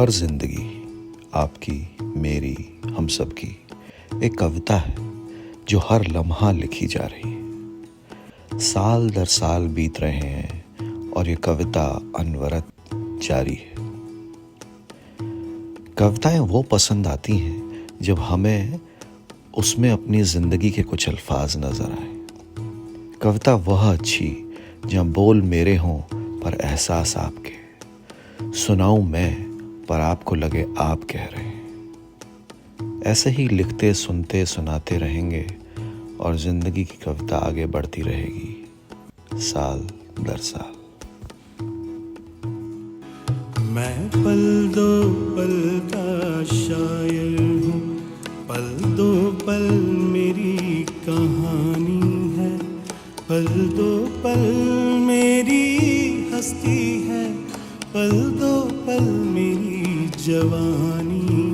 हर जिंदगी आपकी, मेरी, हम सब की एक कविता है जो हर लम्हा लिखी जा रही है। साल दर साल बीत रहे हैं और ये कविता अनवरत जारी है। कविताएं वो पसंद आती हैं जब हमें उसमें अपनी जिंदगी के कुछ अल्फाज नजर आए। कविता वह अच्छी जहाँ बोल मेरे हों पर एहसास आपके, सुनाऊं मैं पर आपको लगे आप कह रहे हैं। ऐसे ही लिखते सुनते सुनाते रहेंगे और जिंदगी की कविता आगे बढ़ती रहेगी साल दर साल। मैं पल दो पल का शायर हूँ, पल दो पल मेरी कहानी है, पल दो पल मेरी हस्ती है, पल दो पल मेरी जवानी